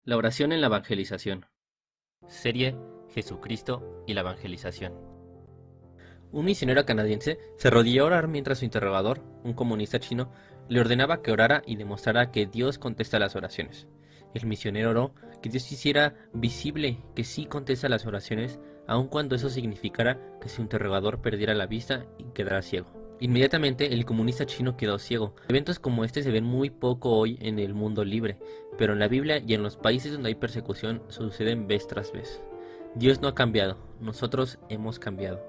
La oración en la evangelización. Serie Jesucristo y la evangelización. Un misionero canadiense se arrodilló a orar mientras su interrogador, un comunista chino, le ordenaba que orara y demostrara que Dios contesta las oraciones. El misionero oró que Dios hiciera visible que sí contesta las oraciones, aun cuando eso significara que su interrogador perdiera la vista y quedara ciego. Inmediatamente el comunista chino quedó ciego. Eventos como este se ven muy poco hoy en el mundo libre, pero en la Biblia y en los países donde hay persecución suceden vez tras vez. Dios no ha cambiado, nosotros hemos cambiado.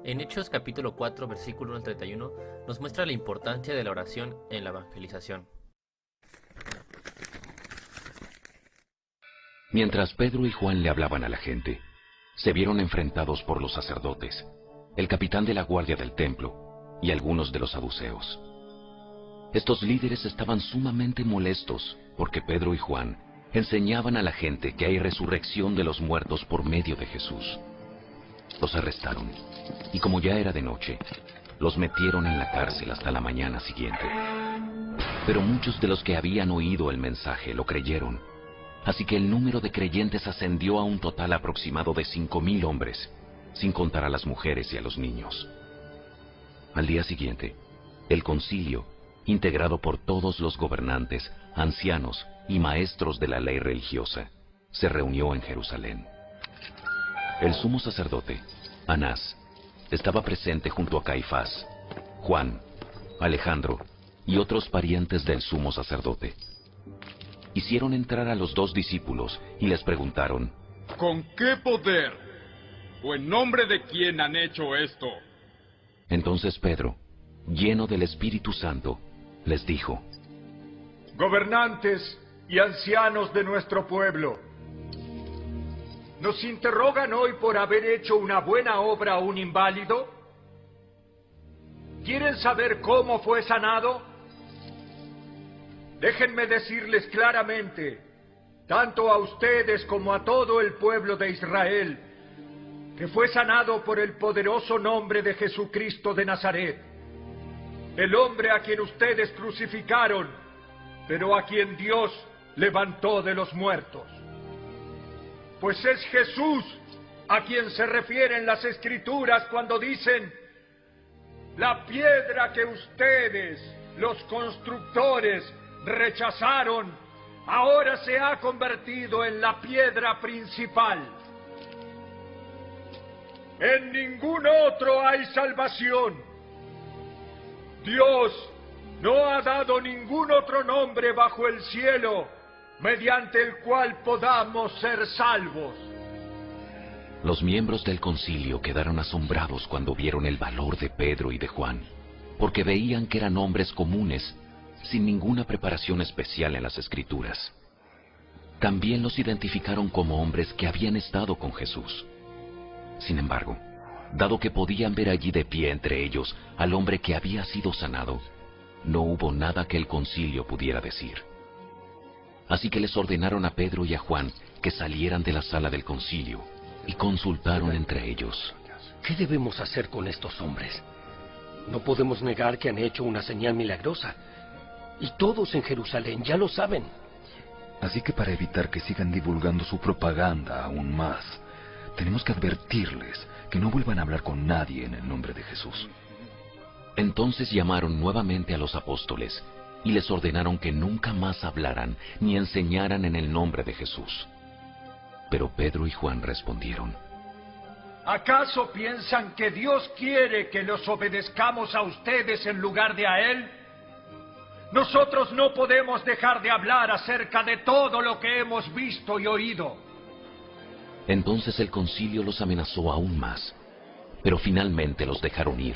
En Hechos capítulo 4 versículo 1 al 31 nos muestra la importancia de la oración en la evangelización. Mientras Pedro y Juan le hablaban a la gente, se vieron enfrentados por los sacerdotes, el capitán de la guardia del templo y algunos de los saduceos. Estos líderes estaban sumamente molestos porque Pedro y Juan enseñaban a la gente que hay resurrección de los muertos por medio de Jesús. Los arrestaron y como ya era de noche, los metieron en la cárcel hasta la mañana siguiente. Pero muchos de los que habían oído el mensaje lo creyeron, así que el número de creyentes ascendió a un total aproximado de 5,000 hombres, sin contar a las mujeres y a los niños. Al día siguiente, el concilio, integrado por todos los gobernantes, ancianos y maestros de la ley religiosa, se reunió en Jerusalén. El sumo sacerdote, Anás, estaba presente junto a Caifás, Juan, Alejandro y otros parientes del sumo sacerdote. Hicieron entrar a los 2 discípulos y les preguntaron: ¿Con qué poder o en nombre de quién han hecho esto? Entonces Pedro, lleno del Espíritu Santo, les dijo: Gobernantes y ancianos de nuestro pueblo, ¿nos interrogan hoy por haber hecho una buena obra a un inválido? ¿Quieren saber cómo fue sanado? Déjenme decirles claramente, tanto a ustedes como a todo el pueblo de Israel, que fue sanado por el poderoso nombre de Jesucristo de Nazaret, el hombre a quien ustedes crucificaron, pero a quien Dios levantó de los muertos. Pues es Jesús a quien se refieren las Escrituras cuando dicen: la piedra que ustedes, los constructores, rechazaron, ahora se ha convertido en la piedra principal. En ningún otro hay salvación. Dios no ha dado ningún otro nombre bajo el cielo mediante el cual podamos ser salvos. Los miembros del concilio quedaron asombrados cuando vieron el valor de Pedro y de Juan, porque veían que eran hombres comunes, sin ninguna preparación especial en las Escrituras. También los identificaron como hombres que habían estado con Jesús. Sin embargo, dado que podían ver allí de pie entre ellos al hombre que había sido sanado, no hubo nada que el concilio pudiera decir. Así que les ordenaron a Pedro y a Juan que salieran de la sala del concilio y consultaron entre ellos. ¿Qué debemos hacer con estos hombres? No podemos negar que han hecho una señal milagrosa. Y todos en Jerusalén ya lo saben. Así que para evitar que sigan divulgando su propaganda aún más, tenemos que advertirles que no vuelvan a hablar con nadie en el nombre de Jesús. Entonces llamaron nuevamente a los apóstoles y les ordenaron que nunca más hablaran ni enseñaran en el nombre de Jesús. Pero Pedro y Juan respondieron: ¿acaso piensan que Dios quiere que los obedezcamos a ustedes en lugar de a Él? Nosotros no podemos dejar de hablar acerca de todo lo que hemos visto y oído. Entonces el concilio los amenazó aún más, pero finalmente los dejaron ir,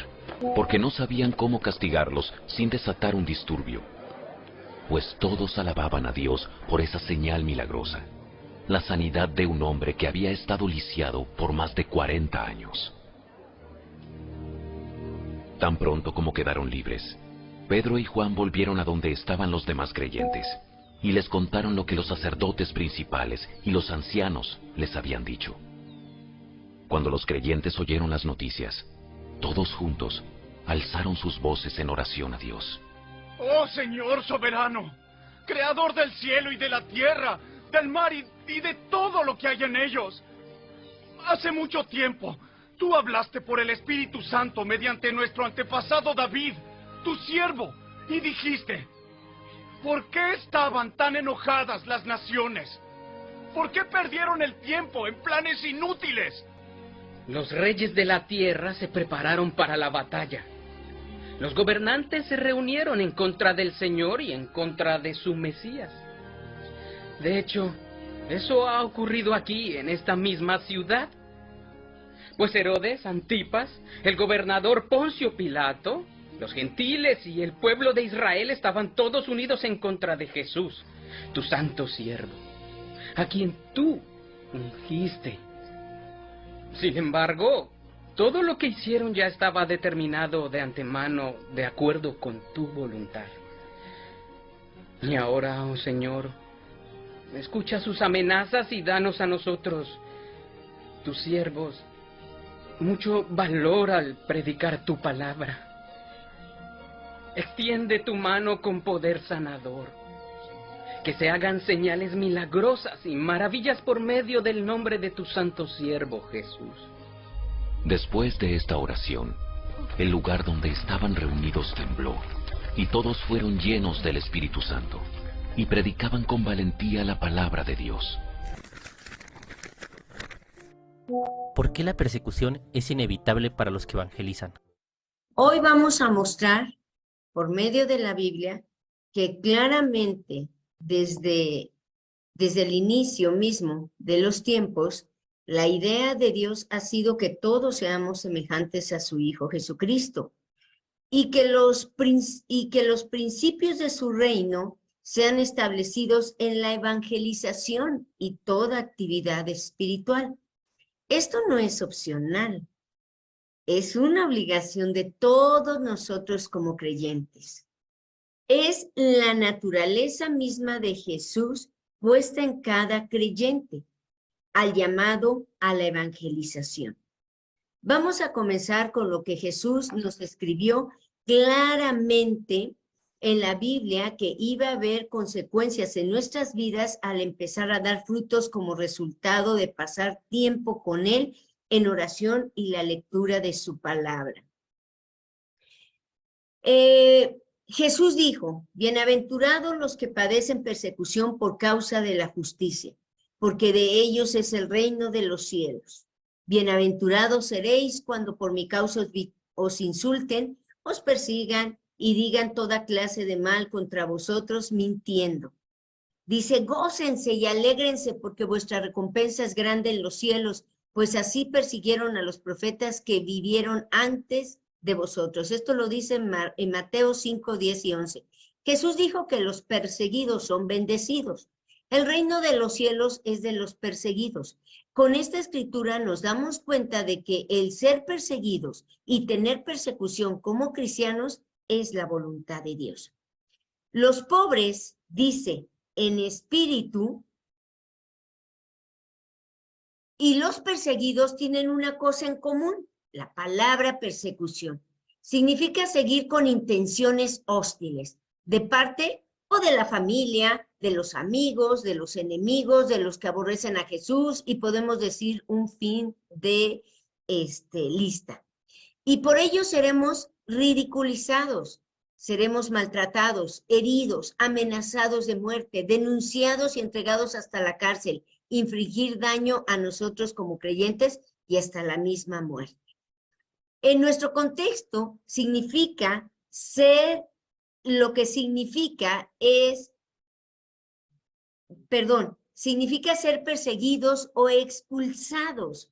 porque no sabían cómo castigarlos sin desatar un disturbio. Pues todos alababan a Dios por esa señal milagrosa, la sanidad de un hombre que había estado lisiado por más de 40 años. Tan pronto como quedaron libres, Pedro y Juan volvieron a donde estaban los demás creyentes, y les contaron lo que los sacerdotes principales y los ancianos les habían dicho. Cuando los creyentes oyeron las noticias, todos juntos alzaron sus voces en oración a Dios. ¡Oh Señor soberano! Creador del cielo y de la tierra, del mar y de todo lo que hay en ellos. Hace mucho tiempo, tú hablaste por el Espíritu Santo mediante nuestro antepasado David, tu siervo, y dijiste: ¿por qué estaban tan enojadas las naciones? ¿Por qué perdieron el tiempo en planes inútiles? Los reyes de la tierra se prepararon para la batalla. Los gobernantes se reunieron en contra del Señor y en contra de su Mesías. De hecho, eso ha ocurrido aquí, en esta misma ciudad. Pues Herodes Antipas, el gobernador Poncio Pilato, los gentiles y el pueblo de Israel estaban todos unidos en contra de Jesús, tu santo siervo, a quien tú ungiste. Sin embargo, todo lo que hicieron ya estaba determinado de antemano, de acuerdo con tu voluntad. Y ahora, oh Señor, escucha sus amenazas y danos a nosotros, tus siervos, mucho valor al predicar tu palabra. Extiende tu mano con poder sanador. Que se hagan señales milagrosas y maravillas por medio del nombre de tu santo siervo Jesús. Después de esta oración, el lugar donde estaban reunidos tembló, y todos fueron llenos del Espíritu Santo, y predicaban con valentía la palabra de Dios. ¿Por qué la persecución es inevitable para los que evangelizan? Hoy vamos a mostrar, por medio de la Biblia, que claramente desde el inicio mismo de los tiempos, la idea de Dios ha sido que todos seamos semejantes a su Hijo Jesucristo y que los principios de su reino sean establecidos en la evangelización y toda actividad espiritual. Esto no es opcional, es una obligación de todos nosotros como creyentes. Es la naturaleza misma de Jesús puesta en cada creyente, al llamado a la evangelización. Vamos a comenzar con lo que Jesús nos escribió claramente en la Biblia, que iba a haber consecuencias en nuestras vidas al empezar a dar frutos como resultado de pasar tiempo con Él en oración y la lectura de su palabra. Jesús dijo: bienaventurados los que padecen persecución por causa de la justicia, porque de ellos es el reino de los cielos. Bienaventurados seréis cuando por mi causa os insulten, os persigan y digan toda clase de mal contra vosotros mintiendo. Dice: gócense y alégrense, porque vuestra recompensa es grande en los cielos, pues así persiguieron a los profetas que vivieron antes de vosotros. Esto lo dice en Mateo 5, 10 y 11. Jesús dijo que los perseguidos son bendecidos. El reino de los cielos es de los perseguidos. Con esta escritura nos damos cuenta de que el ser perseguidos y tener persecución como cristianos es la voluntad de Dios. Los pobres, dice, en espíritu, y los perseguidos tienen una cosa en común: la palabra persecución. Significa seguir con intenciones hostiles, de parte o de la familia, de los amigos, de los enemigos, de los que aborrecen a Jesús, y podemos decir un fin de lista. Y por ello seremos ridiculizados, seremos maltratados, heridos, amenazados de muerte, denunciados y entregados hasta la cárcel, infligir daño a nosotros como creyentes y hasta la misma muerte. En nuestro contexto significa ser, lo que significa es, significa ser perseguidos o expulsados.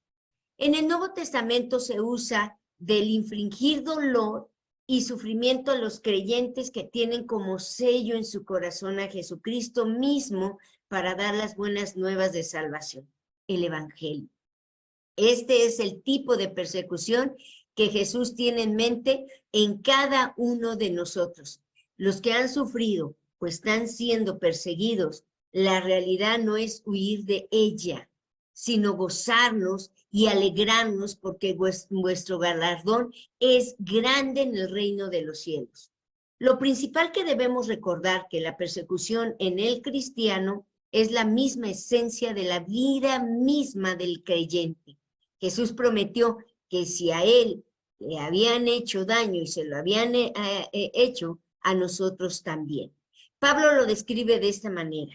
En el Nuevo Testamento se usa del infligir dolor y sufrimiento a los creyentes que tienen como sello en su corazón a Jesucristo mismo para dar las buenas nuevas de salvación, el Evangelio. Este es el tipo de persecución que Jesús tiene en mente en cada uno de nosotros. Los que han sufrido o están siendo perseguidos, la realidad no es huir de ella, sino gozarnos y alegrarnos, porque vuestro galardón es grande en el reino de los cielos. Lo principal que debemos recordar que la persecución en el cristiano es la misma esencia de la vida misma del creyente. Jesús prometió que si a él le habían hecho daño y se lo habían hecho, a nosotros también. Pablo lo describe de esta manera.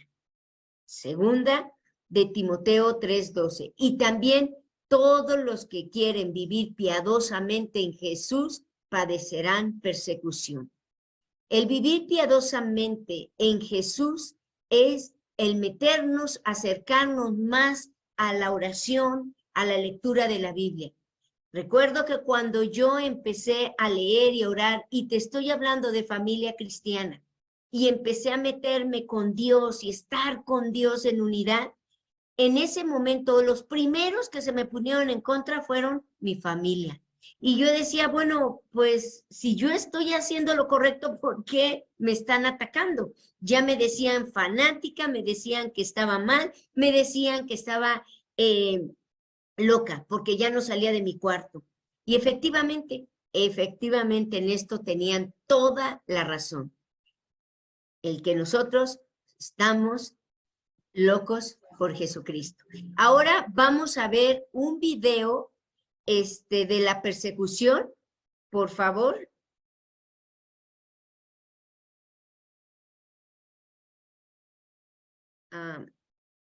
Segunda de Timoteo 3:12. Y también todos los que quieren vivir piadosamente en Jesús padecerán persecución. El vivir piadosamente en Jesús es el meternos, acercarnos más a la oración, a la lectura de la Biblia. Recuerdo que cuando yo empecé a leer y orar, y te estoy hablando de familia cristiana, y empecé a meterme con Dios y estar con Dios en unidad, en ese momento los primeros que se me pusieron en contra fueron mi familia. Y yo decía, bueno, pues si yo estoy haciendo lo correcto, ¿por qué me están atacando? Ya me decían fanática, me decían que estaba mal, me decían que estaba loca, porque ya no salía de mi cuarto. Y efectivamente en esto tenían toda la razón. El que nosotros estamos locos por Jesucristo. Ahora vamos a ver un video de la persecución, por favor.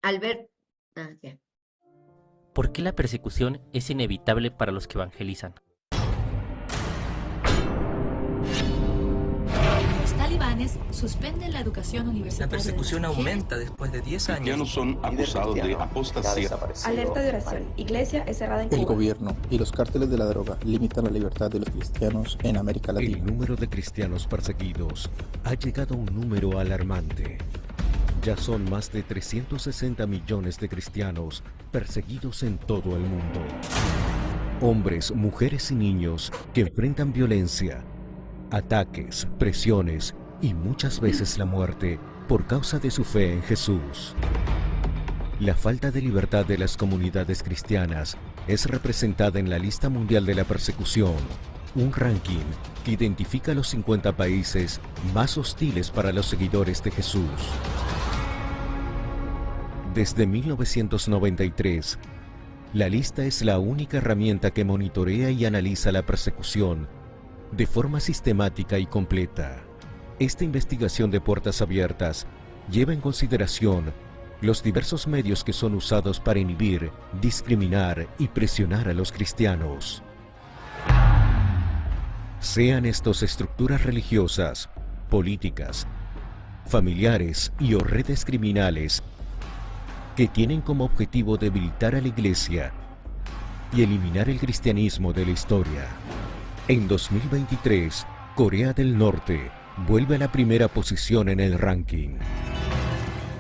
Albert, ya. ¿Por qué la persecución es inevitable para los que evangelizan? Los talibanes suspenden la educación universitaria. La persecución aumenta después de 10 años. Cristianos son acusados de apostasía. Alerta de oración. Iglesia es cerrada en Cuba. El gobierno y los cárteles de la droga limitan la libertad de los cristianos en América Latina. El número de cristianos perseguidos ha llegado a un número alarmante. Ya son más de 360 millones de cristianos perseguidos en todo el mundo. Hombres, mujeres y niños que enfrentan violencia, ataques, presiones y muchas veces la muerte por causa de su fe en Jesús. La falta de libertad de las comunidades cristianas es representada en la lista mundial de la persecución, un ranking que identifica los 50 países más hostiles para los seguidores de Jesús. Desde 1993, la lista es la única herramienta que monitorea y analiza la persecución de forma sistemática y completa. Esta investigación de puertas abiertas lleva en consideración los diversos medios que son usados para inhibir, discriminar y presionar a los cristianos. Sean estos estructuras religiosas, políticas, familiares y o redes criminales que tienen como objetivo debilitar a la Iglesia y eliminar el cristianismo de la historia. En 2023, Corea del Norte vuelve a la primera posición en el ranking.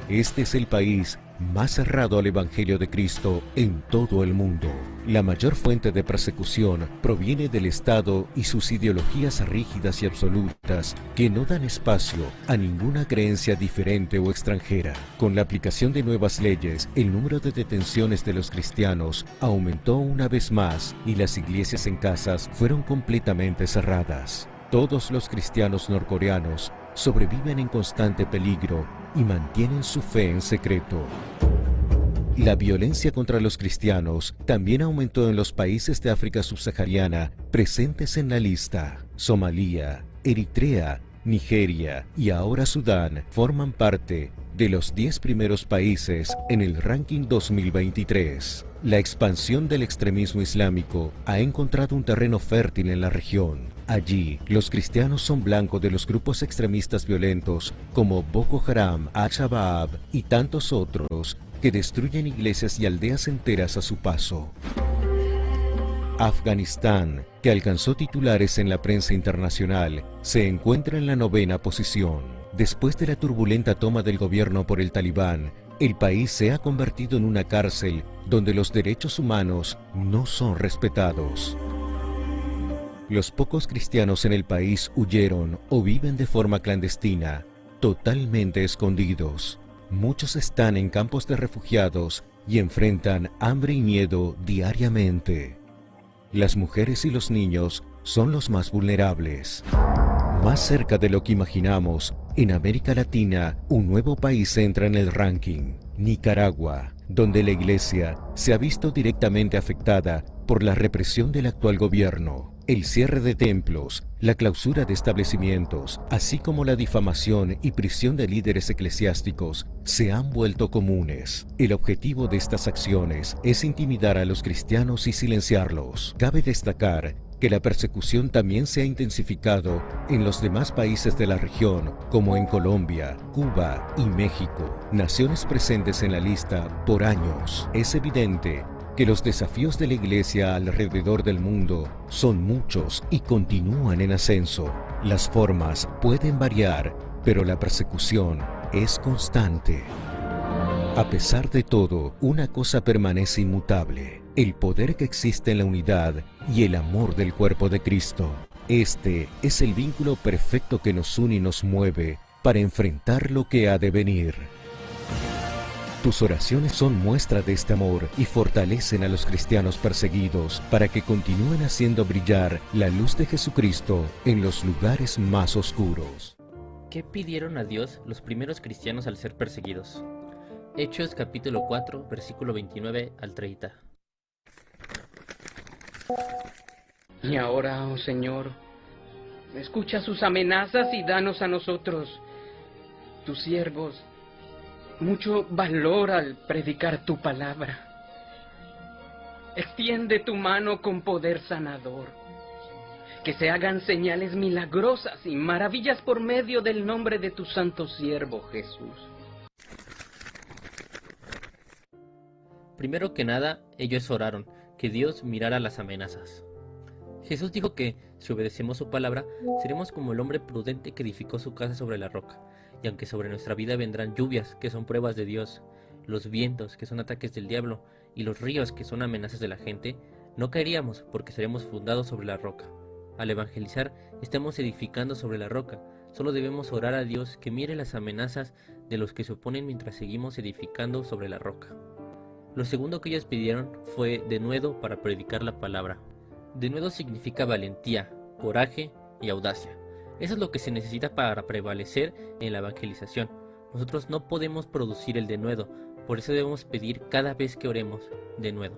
Este es el país más cerrado al Evangelio de Cristo en todo el mundo. La mayor fuente de persecución proviene del Estado y sus ideologías rígidas y absolutas que no dan espacio a ninguna creencia diferente o extranjera. Con la aplicación de nuevas leyes, el número de detenciones de los cristianos aumentó una vez más y las iglesias en casas fueron completamente cerradas. Todos los cristianos norcoreanos sobreviven en constante peligro y mantienen su fe en secreto. La violencia contra los cristianos también aumentó en los países de África subsahariana presentes en la lista. Somalia, Eritrea, Nigeria y ahora Sudán forman parte de los 10 primeros países en el ranking 2023. La expansión del extremismo islámico ha encontrado un terreno fértil en la región. Allí, los cristianos son blanco de los grupos extremistas violentos como Boko Haram, Al-Shabaab y tantos otros que destruyen iglesias y aldeas enteras a su paso. Afganistán, que alcanzó titulares en la prensa internacional, se encuentra en la 9ª posición. Después de la turbulenta toma del gobierno por el Talibán, el país se ha convertido en una cárcel donde los derechos humanos no son respetados. Los pocos cristianos en el país huyeron o viven de forma clandestina, totalmente escondidos. Muchos están en campos de refugiados y enfrentan hambre y miedo diariamente. Las mujeres y los niños son los más vulnerables. Más cerca de lo que imaginamos, en América Latina, un nuevo país entra en el ranking. Nicaragua, donde la Iglesia se ha visto directamente afectada por la represión del actual gobierno, el cierre de templos, la clausura de establecimientos, así como la difamación y prisión de líderes eclesiásticos, se han vuelto comunes. El objetivo de estas acciones es intimidar a los cristianos y silenciarlos. Cabe destacar que la persecución también se ha intensificado en los demás países de la región, como en Colombia, Cuba y México, naciones presentes en la lista por años. Es evidente que los desafíos de la Iglesia alrededor del mundo son muchos y continúan en ascenso. Las formas pueden variar, pero la persecución es constante. A pesar de todo, una cosa permanece inmutable: el poder que existe en la unidad y el amor del cuerpo de Cristo. Este es el vínculo perfecto que nos une y nos mueve para enfrentar lo que ha de venir. Tus oraciones son muestra de este amor y fortalecen a los cristianos perseguidos para que continúen haciendo brillar la luz de Jesucristo en los lugares más oscuros. ¿Qué pidieron a Dios los primeros cristianos al ser perseguidos? Hechos capítulo 4, versículo 29 al 30. Y ahora, oh Señor, escucha sus amenazas y danos a nosotros, tus siervos, mucho valor al predicar tu palabra. Extiende tu mano con poder sanador. Que se hagan señales milagrosas y maravillas por medio del nombre de tu santo siervo Jesús. Primero que nada, ellos oraron que Dios mirara las amenazas. Jesús dijo que, si obedecemos su palabra, seremos como el hombre prudente que edificó su casa sobre la roca. Y aunque sobre nuestra vida vendrán lluvias, que son pruebas de Dios, los vientos, que son ataques del diablo, y los ríos, que son amenazas de la gente, no caeríamos porque seremos fundados sobre la roca. Al evangelizar, estamos edificando sobre la roca. Solo debemos orar a Dios que mire las amenazas de los que se oponen mientras seguimos edificando sobre la roca. Lo segundo que ellos pidieron fue denuedo para predicar la palabra. Denuedo significa valentía, coraje y audacia. Eso es lo que se necesita para prevalecer en la evangelización. Nosotros no podemos producir el denuedo, por eso debemos pedir cada vez que oremos denuedo.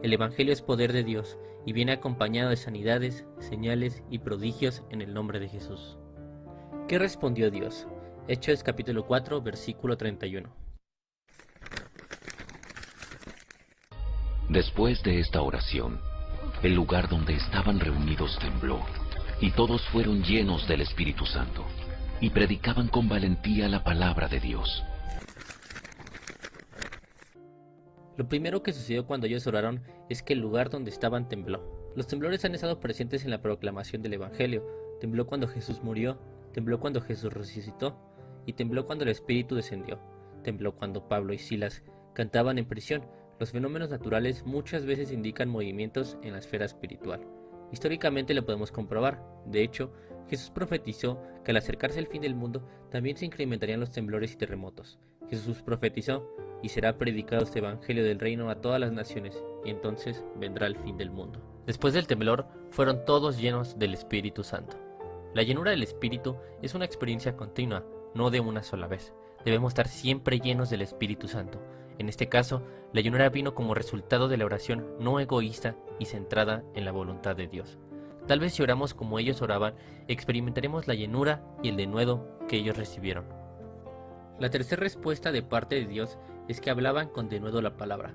El evangelio es poder de Dios y viene acompañado de sanidades, señales y prodigios en el nombre de Jesús. ¿Qué respondió Dios? Hechos capítulo 4, versículo 31. Después de esta oración, el lugar donde estaban reunidos tembló, y todos fueron llenos del Espíritu Santo, y predicaban con valentía la palabra de Dios. Lo primero que sucedió cuando ellos oraron es que el lugar donde estaban tembló. Los temblores han estado presentes en la proclamación del Evangelio. Tembló cuando Jesús murió, tembló cuando Jesús resucitó, y tembló cuando el Espíritu descendió. Tembló cuando Pablo y Silas cantaban en prisión. Los fenómenos naturales muchas veces indican movimientos en la esfera espiritual. Históricamente lo podemos comprobar. De hecho, Jesús profetizó que al acercarse el fin del mundo también se incrementarían los temblores y terremotos. Jesús profetizó: y será predicado este evangelio del reino a todas las naciones, y entonces vendrá el fin del mundo. Después del temblor, fueron todos llenos del Espíritu Santo. La llenura del Espíritu es una experiencia continua, no de una sola vez. Debemos estar siempre llenos del Espíritu Santo. En este caso, la llenura vino como resultado de la oración no egoísta y centrada en la voluntad de Dios. Tal vez si oramos como ellos oraban, experimentaremos la llenura y el denuedo que ellos recibieron. La tercera respuesta de parte de Dios es que hablaban con denuedo la palabra.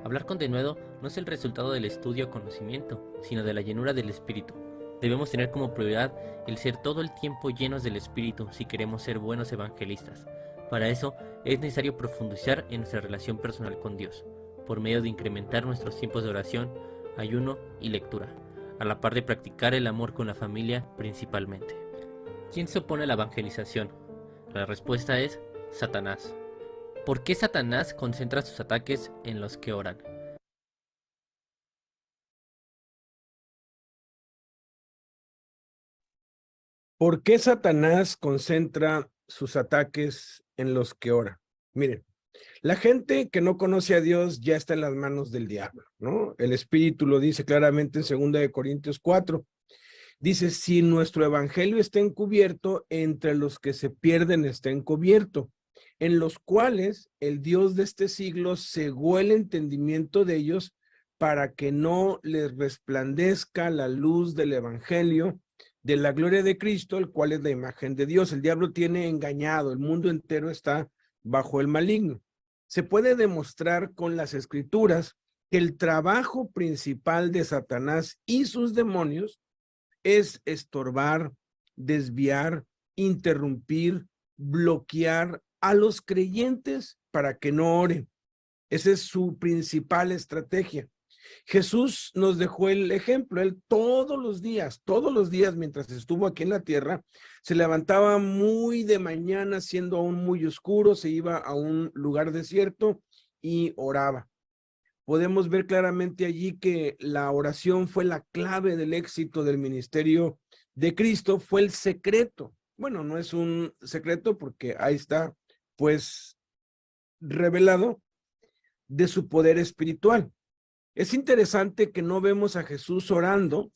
Hablar con denuedo no es el resultado del estudio o conocimiento, sino de la llenura del Espíritu. Debemos tener como prioridad el ser todo el tiempo llenos del Espíritu si queremos ser buenos evangelistas. Para eso es necesario profundizar en nuestra relación personal con Dios, por medio de incrementar nuestros tiempos de oración, ayuno y lectura, a la par de practicar el amor con la familia principalmente. ¿Quién se opone a la evangelización? La respuesta es Satanás. ¿Por qué Satanás concentra sus ataques en los que oran? ¿Por qué Satanás concentra sus ataques en los que oran? Miren, la gente que no conoce a Dios ya está en las manos del diablo, ¿no? El Espíritu lo dice claramente en 2 Corintios 4. Dice: si nuestro evangelio está encubierto, entre los que se pierden está encubierto, en los cuales el Dios de este siglo cegó el entendimiento de ellos para que no les resplandezca la luz del evangelio de la gloria de Cristo, el cual es la imagen de Dios. El diablo tiene engañado, el mundo entero está bajo el maligno. Se puede demostrar con las escrituras que el trabajo principal de Satanás y sus demonios es estorbar, desviar, interrumpir, bloquear a los creyentes para que no oren. Esa es su principal estrategia. Jesús nos dejó el ejemplo. Él todos los días, mientras estuvo aquí en la tierra, se levantaba muy de mañana, siendo aún muy oscuro, se iba a un lugar desierto y oraba. Podemos ver claramente allí que la oración fue la clave del éxito del ministerio de Cristo, fue el secreto. Bueno, no es un secreto porque ahí está, pues, revelado de su poder espiritual. Es interesante que no vemos a Jesús orando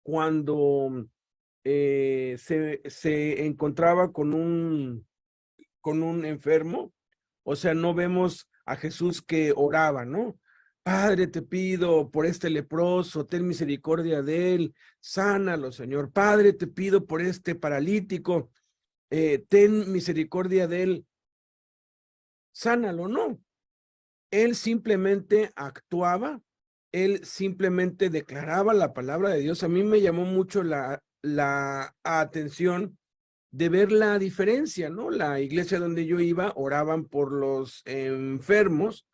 cuando se encontraba con un enfermo. O sea, no vemos a Jesús que oraba, ¿no? Padre, te pido por este leproso, ten misericordia de él, sánalo, Señor. Padre, te pido por este paralítico, ten misericordia de él, sánalo, no. Él simplemente actuaba, él simplemente declaraba la palabra de Dios. A mí me llamó mucho la atención de ver la diferencia, ¿no? La iglesia donde yo iba, oraban por los enfermos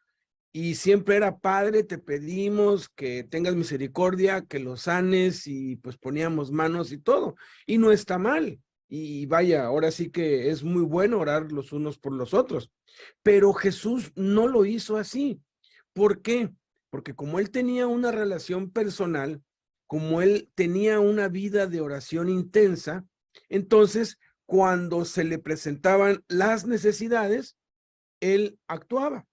y siempre era, Padre, te pedimos que tengas misericordia, que los sanes, y pues poníamos manos y todo. Y no está mal. Y vaya, ahora sí que es muy bueno orar los unos por los otros. Pero Jesús no lo hizo así. ¿Por qué? Porque como él tenía una relación personal, como él tenía una vida de oración intensa, entonces cuando se le presentaban las necesidades, él actuaba.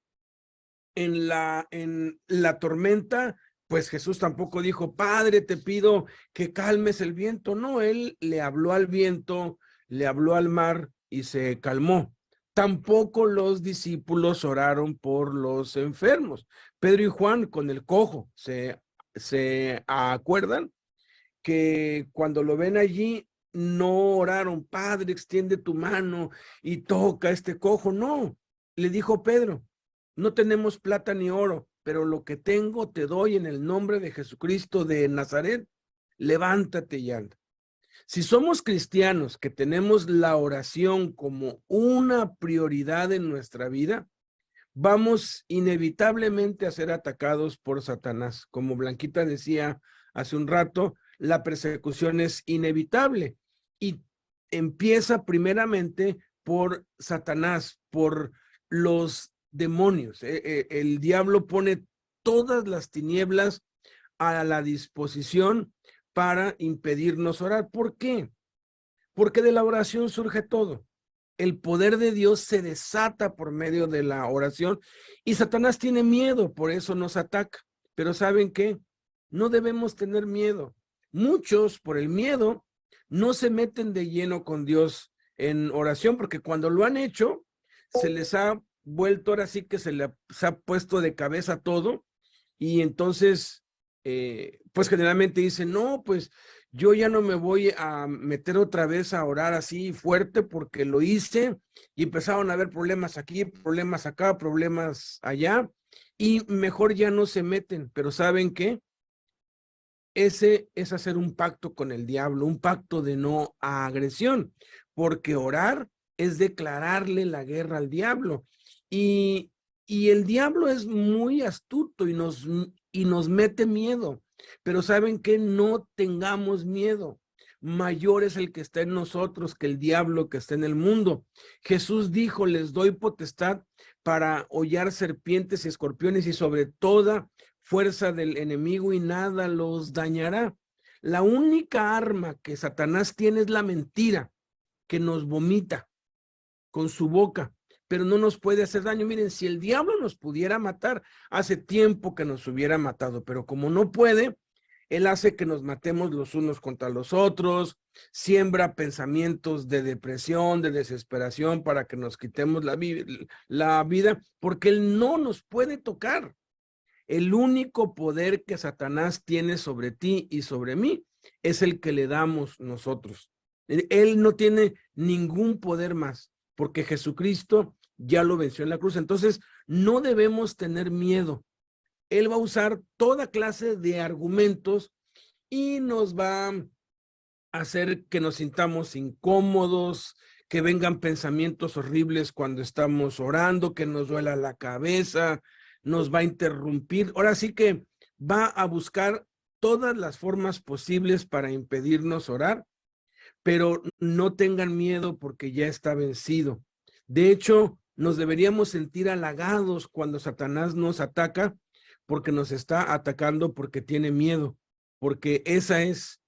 En la tormenta, pues Jesús tampoco dijo, Padre, te pido que calmes el viento. No, él le habló al viento, le habló al mar y se calmó. Tampoco los discípulos oraron por los enfermos. Pedro y Juan con el cojo, ¿se acuerdan? Que cuando lo ven allí, no oraron, Padre, extiende tu mano y toca este cojo. No, le dijo Pedro, no tenemos plata ni oro, pero lo que tengo te doy en el nombre de Jesucristo de Nazaret, levántate y anda. Si somos cristianos que tenemos la oración como una prioridad en nuestra vida, vamos inevitablemente a ser atacados por Satanás. Como Blanquita decía hace un rato, la persecución es inevitable y empieza primeramente por Satanás, por los demonios. El diablo pone todas las tinieblas a la disposición para impedirnos orar. ¿Por qué? Porque de la oración surge todo. El poder de Dios se desata por medio de la oración y Satanás tiene miedo, por eso nos ataca. Pero ¿saben qué? No debemos tener miedo. Muchos, por el miedo, no se meten de lleno con Dios en oración, porque cuando lo han hecho, se les ha vuelto, ahora sí que se les ha puesto de cabeza todo, y entonces, pues generalmente dicen, no, pues yo ya no me voy a meter otra vez a orar así fuerte porque lo hice, y empezaron a haber problemas aquí, problemas acá, problemas allá, y mejor ya no se meten. Pero ¿saben qué? Ese es hacer un pacto con el diablo, un pacto de no agresión, porque orar es declararle la guerra al diablo. Y el diablo es muy astuto y nos mete miedo. Pero ¿saben qué? No tengamos miedo. Mayor es el que está en nosotros que el diablo que está en el mundo. Jesús dijo, les doy potestad para hollar serpientes y escorpiones y sobre toda fuerza del enemigo y nada los dañará. La única arma que Satanás tiene es la mentira, que nos vomita con su boca, pero no nos puede hacer daño. Miren, si el diablo nos pudiera matar, hace tiempo que nos hubiera matado, pero como no puede, Él hace que nos matemos los unos contra los otros, siembra pensamientos de depresión, de desesperación para que nos quitemos la vida, porque Él no nos puede tocar. El único poder que Satanás tiene sobre ti y sobre mí es el que le damos nosotros. Él no tiene ningún poder más, porque Jesucristo ya lo venció en la cruz. Entonces, no debemos tener miedo. Él va a usar toda clase de argumentos y nos va a hacer que nos sintamos incómodos, que vengan pensamientos horribles cuando estamos orando, que nos duela la cabeza, nos va a interrumpir. Ahora sí que va a buscar todas las formas posibles para impedirnos orar, pero no tengan miedo porque ya está vencido. De hecho, nos deberíamos sentir halagados cuando Satanás nos ataca, porque nos está atacando porque tiene miedo, porque esa es,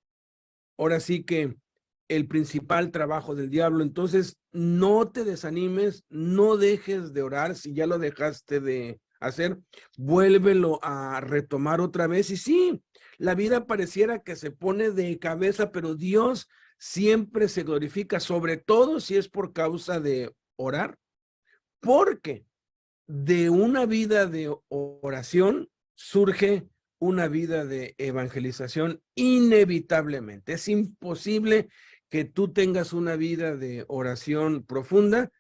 ahora sí que, el principal trabajo del diablo. Entonces, no te desanimes, no dejes de orar. Si ya lo dejaste de hacer, vuélvelo a retomar otra vez. Y sí, la vida pareciera que se pone de cabeza, pero Dios siempre se glorifica, sobre todo si es por causa de orar, porque de una vida de oración surge una vida de evangelización inevitablemente. Es imposible que tú tengas una vida de oración profunda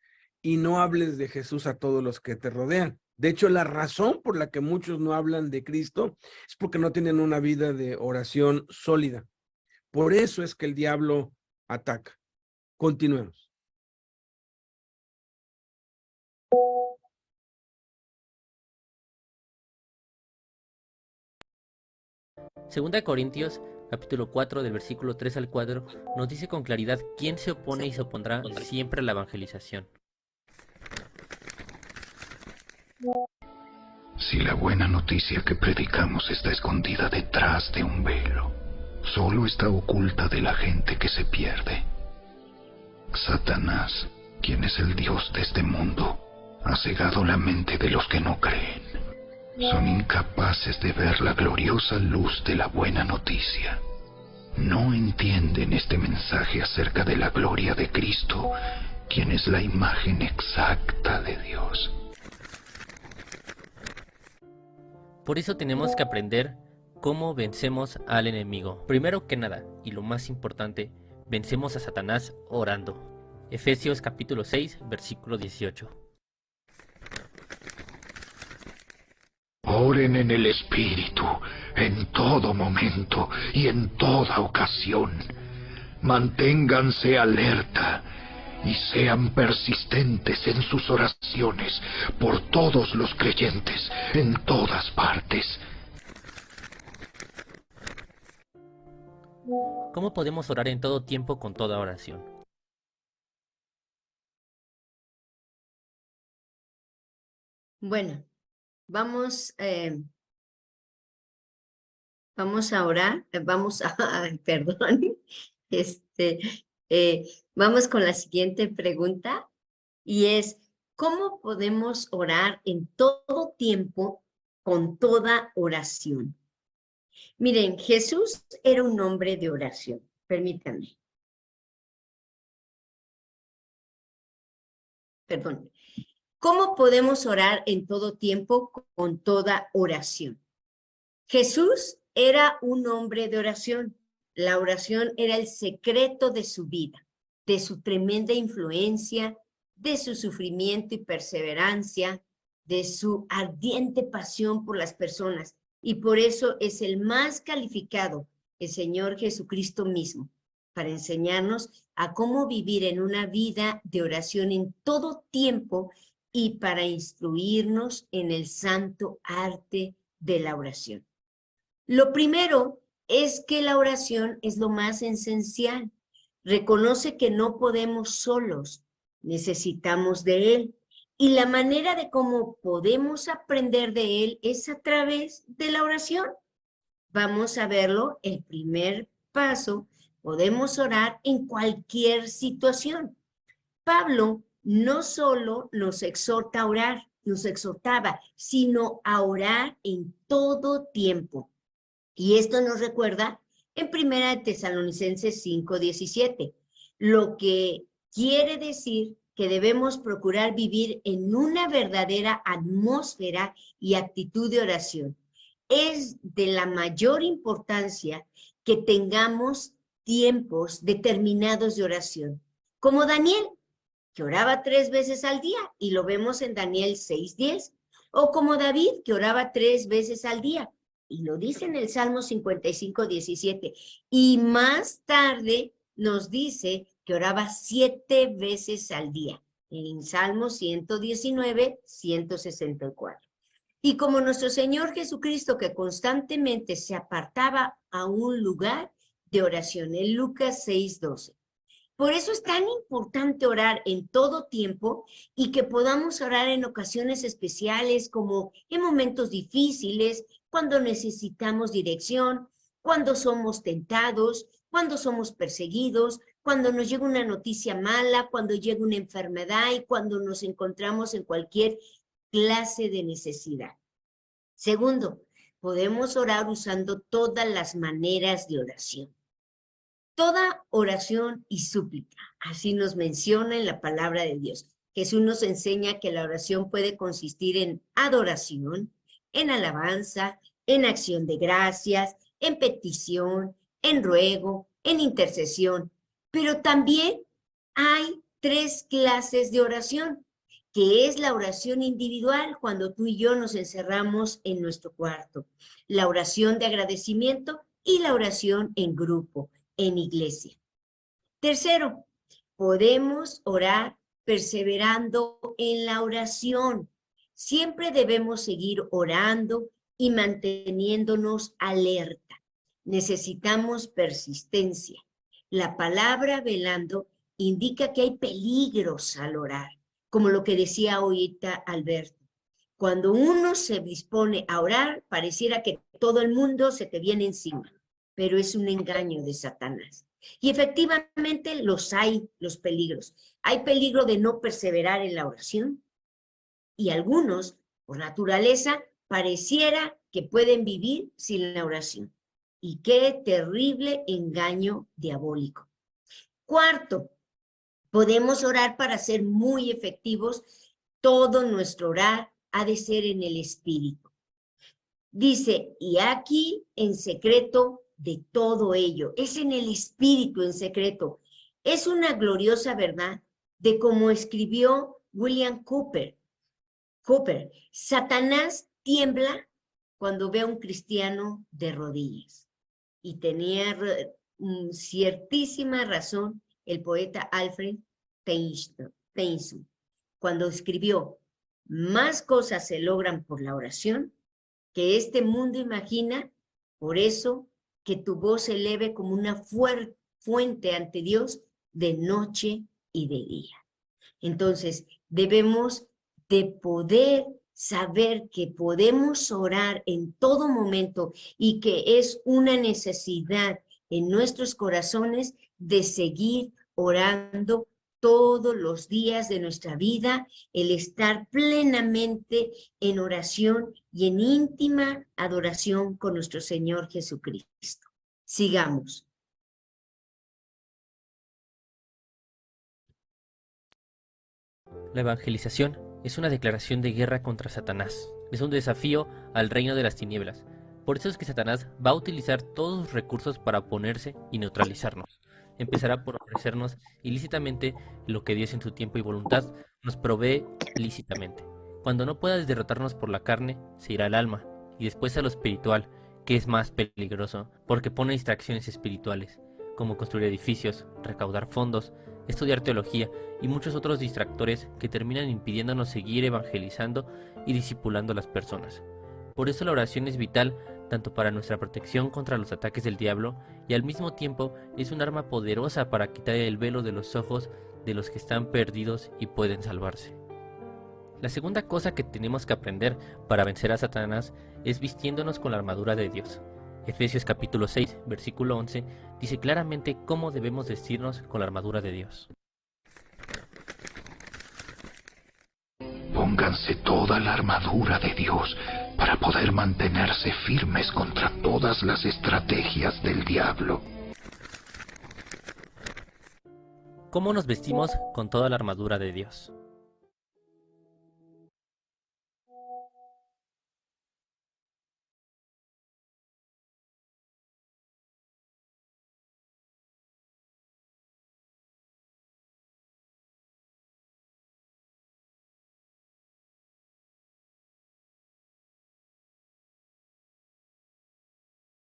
y no hables de Jesús a todos los que te rodean. De hecho, la razón por la que muchos no hablan de Cristo es porque no tienen una vida de oración sólida. Por eso es que el diablo ataca. Continuemos. Segunda de Corintios, capítulo 4, del versículo 3 al 4, nos dice con claridad quién se opone y se opondrá siempre a la evangelización. Si la buena noticia que predicamos está escondida detrás de un velo, solo está oculta de la gente que se pierde. Satanás, quien es el Dios de este mundo, ha cegado la mente de los que no creen. Son incapaces de ver la gloriosa luz de la buena noticia. No entienden este mensaje acerca de la gloria de Cristo, quien es la imagen exacta de Dios. Por eso tenemos que aprender cómo vencemos al enemigo. Primero que nada, y lo más importante, vencemos a Satanás orando. Efesios capítulo 6, versículo 18. Oren en el Espíritu, en todo momento y en toda ocasión. Manténganse alerta y sean persistentes en sus oraciones por todos los creyentes en todas partes. ¿Cómo podemos orar en todo tiempo con toda oración? Bueno, vamos a orar, perdón, vamos con la siguiente pregunta, y es, ¿cómo podemos orar en todo tiempo con toda oración? Miren, Jesús era un hombre de oración, permítanme. Perdón. ¿Cómo podemos orar en todo tiempo con toda oración? Jesús era un hombre de oración. La oración era el secreto de su vida, de su tremenda influencia, de su sufrimiento y perseverancia, de su ardiente pasión por las personas. Y por eso es el más calificado, el Señor Jesucristo mismo, para enseñarnos a cómo vivir en una vida de oración en todo tiempo y para instruirnos en el santo arte de la oración. Lo primero es que la oración es lo más esencial. Reconoce que no podemos solos, necesitamos de Él. Y la manera de cómo podemos aprender de Él es a través de la oración. Vamos a verlo, el primer paso, podemos orar en cualquier situación. Pablo no solo nos exhorta a orar, nos exhortaba, sino a orar en todo tiempo. Y esto nos recuerda en 1 Tesalonicenses 5:17, lo que quiere decir que debemos procurar vivir en una verdadera atmósfera y actitud de oración. Es de la mayor importancia que tengamos tiempos determinados de oración, como Daniel, que oraba 3 veces al día, y lo vemos en Daniel 6:10, o como David, que oraba 3 veces al día, y lo dice en el Salmo 55:17, y más tarde nos dice que oraba 7 veces al día, en Salmo 119, 164. Y como nuestro Señor Jesucristo, que constantemente se apartaba a un lugar de oración, en Lucas 6:12. Por eso es tan importante orar en todo tiempo y que podamos orar en ocasiones especiales, como en momentos difíciles, cuando necesitamos dirección, cuando somos tentados, cuando somos perseguidos, cuando nos llega una noticia mala, cuando llega una enfermedad y cuando nos encontramos en cualquier clase de necesidad. Segundo, podemos orar usando todas las maneras de oración. Toda oración y súplica, así nos menciona en la palabra de Dios. Jesús nos enseña que la oración puede consistir en adoración, en alabanza, en acción de gracias, en petición, en ruego, en intercesión. Pero también hay 3 clases de oración, que es la oración individual, cuando tú y yo nos encerramos en nuestro cuarto, la oración de agradecimiento y la oración en grupo, en iglesia. Tercero, podemos orar perseverando en la oración. Siempre debemos seguir orando y manteniéndonos alerta. Necesitamos persistencia. La palabra velando indica que hay peligros al orar, como lo que decía ahorita Alberto. Cuando uno se dispone a orar, pareciera que todo el mundo se te viene encima, pero es un engaño de Satanás. Y efectivamente los hay, los peligros. Hay peligro de no perseverar en la oración, y algunos, por naturaleza, pareciera que pueden vivir sin la oración. Y qué terrible engaño diabólico. Cuarto, podemos orar para ser muy efectivos. Todo nuestro orar ha de ser en el Espíritu. Dice, y aquí en secreto de todo ello. Es en el Espíritu en secreto. Es una gloriosa verdad de como escribió William Cowper. Satanás tiembla cuando ve a un cristiano de rodillas. Y tenía ciertísima razón el poeta Alfred Tennyson, cuando escribió, más cosas se logran por la oración que este mundo imagina, por eso que tu voz se eleve como una fuente ante Dios de noche y de día. Entonces, debemos de poder saber que podemos orar en todo momento y que es una necesidad en nuestros corazones de seguir orando todos los días de nuestra vida, el estar plenamente en oración y en íntima adoración con nuestro Señor Jesucristo. Sigamos. La evangelización es una declaración de guerra contra Satanás. Es un desafío al reino de las tinieblas. Por eso es que Satanás va a utilizar todos sus recursos para oponerse y neutralizarnos. Empezará por ofrecernos ilícitamente lo que Dios en su tiempo y voluntad nos provee lícitamente. Cuando no puedas derrotarnos por la carne, se irá al alma, y después a lo espiritual, que es más peligroso, porque pone distracciones espirituales, como construir edificios, recaudar fondos, estudiar teología y muchos otros distractores que terminan impidiéndonos seguir evangelizando y discipulando a las personas. Por eso la oración es vital tanto para nuestra protección contra los ataques del diablo y al mismo tiempo es un arma poderosa para quitar el velo de los ojos de los que están perdidos y pueden salvarse. La segunda cosa que tenemos que aprender para vencer a Satanás es vistiéndonos con la armadura de Dios. Efesios capítulo 6, versículo 11, dice claramente cómo debemos vestirnos con la armadura de Dios. Pónganse toda la armadura de Dios para poder mantenerse firmes contra todas las estrategias del diablo. ¿Cómo nos vestimos con toda la armadura de Dios?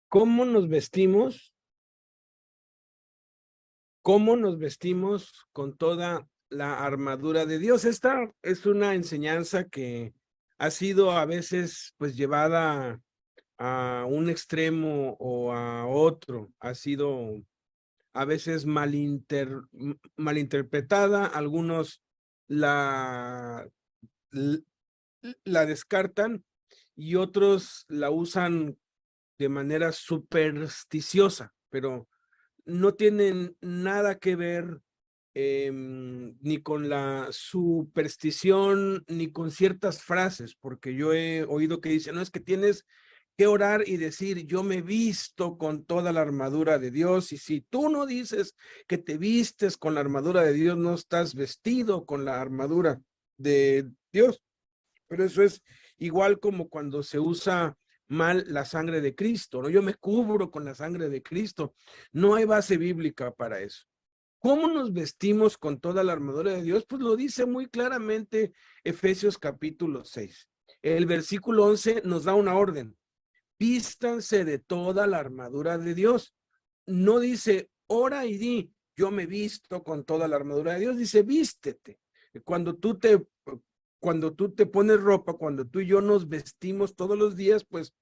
¿Cómo nos vestimos? ¿Cómo nos vestimos con toda la armadura de Dios? Esta es una enseñanza que ha sido a veces pues llevada a un extremo o a otro. Ha sido a veces malinterpretada. Algunos la descartan y otros la usan de manera supersticiosa, pero no tienen nada que ver ni con la superstición ni con ciertas frases, porque yo he oído que dicen, no, es que tienes que orar y decir, yo me visto con toda la armadura de Dios, y si tú no dices que te vistes con la armadura de Dios, no estás vestido con la armadura de Dios. Pero eso es igual como cuando se usa mal la sangre de Cristo, ¿no? Yo me cubro con la sangre de Cristo. No hay base bíblica para eso. ¿Cómo nos vestimos con toda la armadura de Dios? Pues lo dice muy claramente Efesios capítulo 6. El versículo 11 nos da una orden. Vístanse de toda la armadura de Dios. No dice, ora y di, yo me visto con toda la armadura de Dios. Dice, vístete. Cuando tú te pones ropa, cuando tú y yo nos vestimos todos los días, pues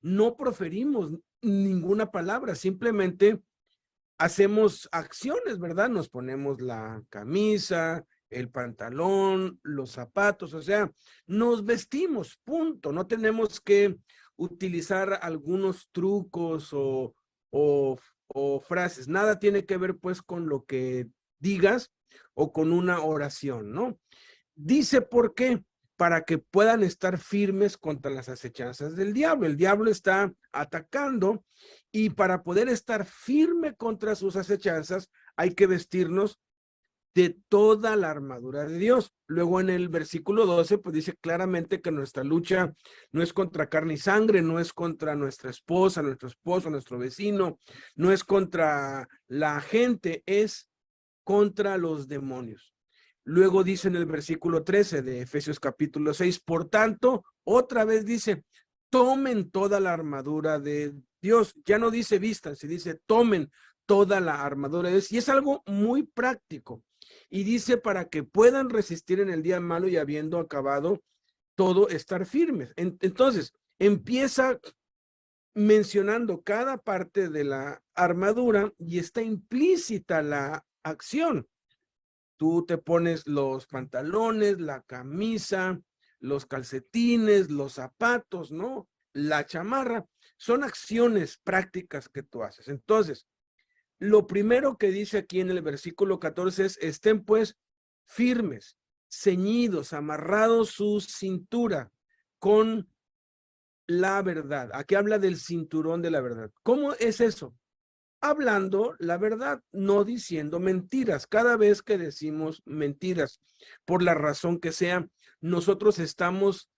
no proferimos ninguna palabra, simplemente hacemos acciones, ¿verdad? Nos ponemos la camisa, el pantalón, los zapatos, o sea, nos vestimos, punto. No tenemos que utilizar algunos trucos o frases. Nada tiene que ver pues con lo que digas o con una oración, ¿no? Dice por qué, para que puedan estar firmes contra las acechanzas del diablo. El diablo está atacando y para poder estar firme contra sus acechanzas hay que vestirnos de toda la armadura de Dios. Luego en el versículo 12 pues dice claramente que nuestra lucha no es contra carne y sangre, no es contra nuestra esposa, nuestro esposo, nuestro vecino, no es contra la gente, es contra los demonios. Luego dice en el versículo 13 de Efesios capítulo 6, por tanto, otra vez dice, tomen toda la armadura de Dios. Ya no dice vistan, se dice tomen toda la armadura de Dios. Y es algo muy práctico. Y dice para que puedan resistir en el día malo y habiendo acabado todo, estar firmes. Entonces, empieza mencionando cada parte de la armadura y está implícita la acción. Tú te pones los pantalones, la camisa, los calcetines, los zapatos, ¿no? La chamarra. Son acciones prácticas que tú haces. Entonces, lo primero que dice aquí en el versículo 14 es, estén pues firmes, ceñidos, amarrados su cintura con la verdad. Aquí habla del cinturón de la verdad. ¿Cómo es eso? Hablando la verdad, no diciendo mentiras. Cada vez que decimos mentiras, por la razón que sea, nosotros estamos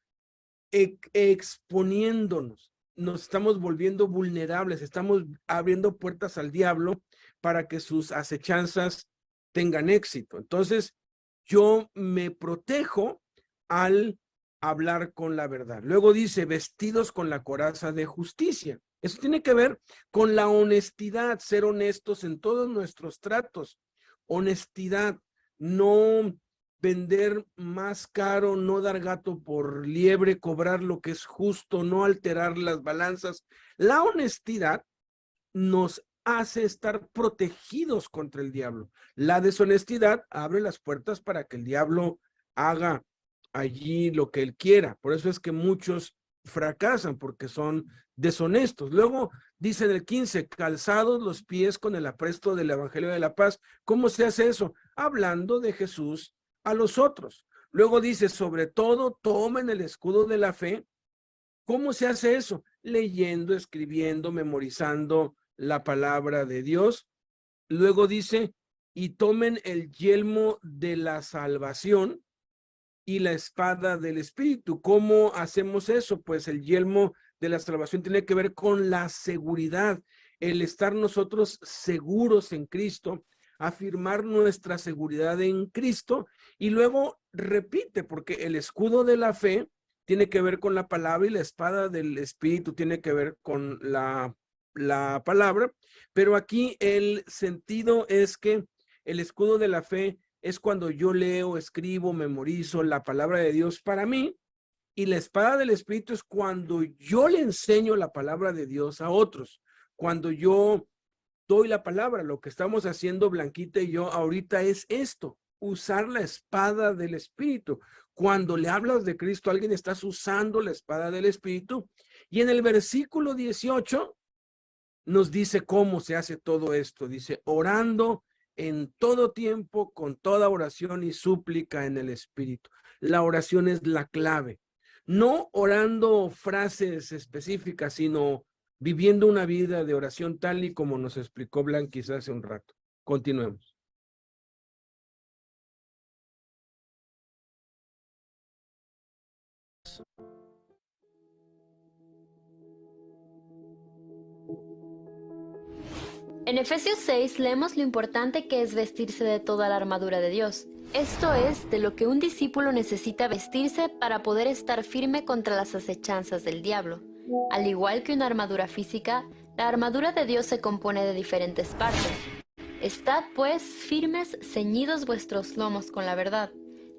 exponiéndonos, nos estamos volviendo vulnerables, estamos abriendo puertas al diablo para que sus acechanzas tengan éxito. Entonces, yo me protejo al hablar con la verdad. Luego dice, vestidos con la coraza de justicia. Eso tiene que ver con la honestidad, ser honestos en todos nuestros tratos. Honestidad, no vender más caro, no dar gato por liebre, cobrar lo que es justo, no alterar las balanzas. La honestidad nos hace estar protegidos contra el diablo. La deshonestidad abre las puertas para que el diablo haga allí lo que él quiera. Por eso es que muchos fracasan, porque son deshonestos. Luego dice en el 15, calzados los pies con el apresto del evangelio de la paz. ¿Cómo se hace eso? Hablando de Jesús a los otros. Luego dice, sobre todo tomen el escudo de la fe ¿Cómo se hace eso? Leyendo, escribiendo, memorizando la palabra de Dios. Luego dice, y tomen el yelmo de la salvación y la espada del Espíritu. ¿Cómo hacemos eso? Pues el yelmo de la salvación tiene que ver con la seguridad, el estar nosotros seguros en Cristo, afirmar nuestra seguridad en Cristo, y luego repite, porque el escudo de la fe tiene que ver con la palabra y la espada del Espíritu tiene que ver con la palabra, pero aquí el sentido es que el escudo de la fe es cuando yo leo, escribo, memorizo la palabra de Dios para mí, y la espada del Espíritu es cuando yo le enseño la palabra de Dios a otros, cuando yo doy la palabra. Lo que estamos haciendo Blanquita y yo ahorita es esto, usar la espada del Espíritu. Cuando le hablas de Cristo a alguien, estás usando la espada del Espíritu. Y en el versículo 18 nos dice cómo se hace todo esto. Dice, orando en todo tiempo, con toda oración y súplica en el Espíritu. La oración es la clave. No orando frases específicas, sino viviendo una vida de oración tal y como nos explicó Blanquis hace un rato. Continuemos. En Efesios 6 leemos lo importante que es vestirse de toda la armadura de Dios. Esto es de lo que un discípulo necesita vestirse para poder estar firme contra las acechanzas del diablo. Al igual que una armadura física, la armadura de Dios se compone de diferentes partes. Estad pues firmes, ceñidos vuestros lomos con la verdad.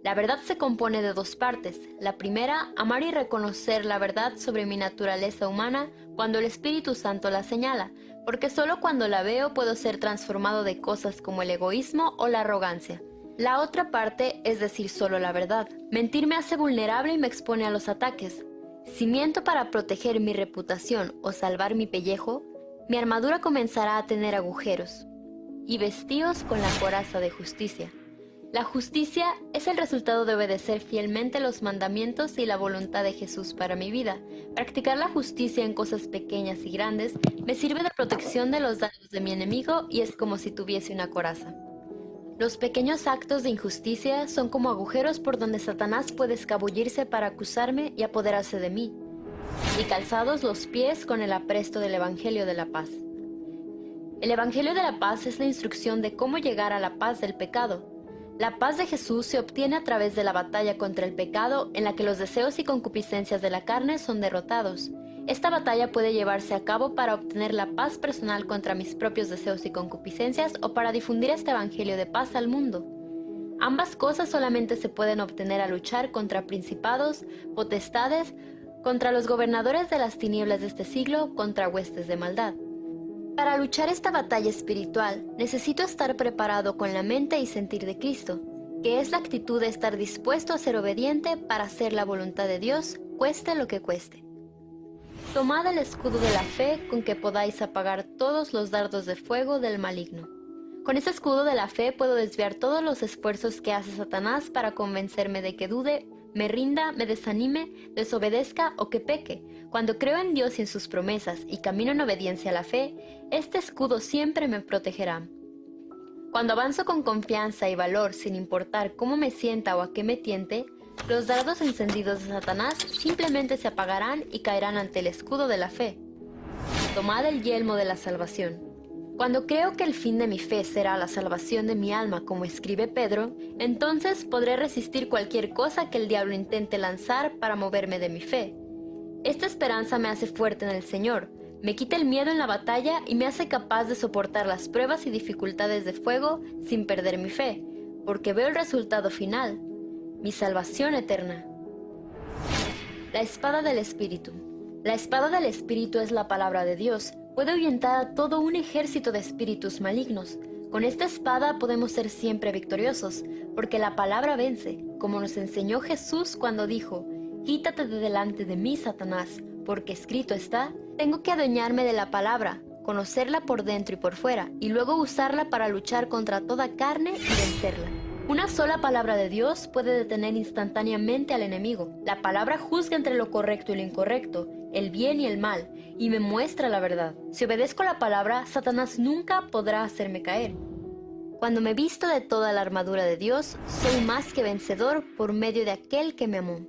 La verdad se compone de dos partes. La primera, amar y reconocer la verdad sobre mi naturaleza humana cuando el Espíritu Santo la señala, porque solo cuando la veo puedo ser transformado de cosas como el egoísmo o la arrogancia. La otra parte es decir solo la verdad. Mentir me hace vulnerable y me expone a los ataques. Si miento para proteger mi reputación o salvar mi pellejo, mi armadura comenzará a tener agujeros. Y vestíos con la coraza de justicia. La justicia es el resultado de obedecer fielmente los mandamientos y la voluntad de Jesús para mi vida. Practicar la justicia en cosas pequeñas y grandes me sirve de protección de los dardos de mi enemigo y es como si tuviese una coraza. Los pequeños actos de injusticia son como agujeros por donde Satanás puede escabullirse para acusarme y apoderarse de mí. Y calzados los pies con el apresto del Evangelio de la Paz. El Evangelio de la Paz es la instrucción de cómo llegar a la paz del pecado. La paz de Jesús se obtiene a través de la batalla contra el pecado en la que los deseos y concupiscencias de la carne son derrotados. Esta batalla puede llevarse a cabo para obtener la paz personal contra mis propios deseos y concupiscencias o para difundir este evangelio de paz al mundo. Ambas cosas solamente se pueden obtener al luchar contra principados, potestades, contra los gobernadores de las tinieblas de este siglo, contra huestes de maldad. Para luchar esta batalla espiritual, necesito estar preparado con la mente y sentir de Cristo, que es la actitud de estar dispuesto a ser obediente para hacer la voluntad de Dios, cueste lo que cueste. Tomad el escudo de la fe con que podáis apagar todos los dardos de fuego del maligno. Con ese escudo de la fe puedo desviar todos los esfuerzos que hace Satanás para convencerme de que dude, me rinda, me desanime, desobedezca o que peque. Cuando creo en Dios y en sus promesas y camino en obediencia a la fe, este escudo siempre me protegerá. Cuando avanzo con confianza y valor sin importar cómo me sienta o a qué me tiente, los dardos encendidos de Satanás simplemente se apagarán y caerán ante el escudo de la fe. Tomad el yelmo de la salvación. Cuando creo que el fin de mi fe será la salvación de mi alma, como escribe Pedro, entonces podré resistir cualquier cosa que el diablo intente lanzar para moverme de mi fe. Esta esperanza me hace fuerte en el Señor, me quita el miedo en la batalla y me hace capaz de soportar las pruebas y dificultades de fuego sin perder mi fe, porque veo el resultado final, mi salvación eterna. La espada del Espíritu. La espada del Espíritu es la palabra de Dios. Puede ahuyentar a todo un ejército de espíritus malignos. Con esta espada podemos ser siempre victoriosos, porque la palabra vence, como nos enseñó Jesús cuando dijo: «Quítate de delante de mí, Satanás, porque escrito está». Tengo que adueñarme de la palabra, conocerla por dentro y por fuera, y luego usarla para luchar contra toda carne y vencerla. Una sola palabra de Dios puede detener instantáneamente al enemigo. La palabra juzga entre lo correcto y lo incorrecto, el bien y el mal, y me muestra la verdad. Si obedezco la palabra, Satanás nunca podrá hacerme caer. Cuando me visto de toda la armadura de Dios, soy más que vencedor por medio de aquel que me amó.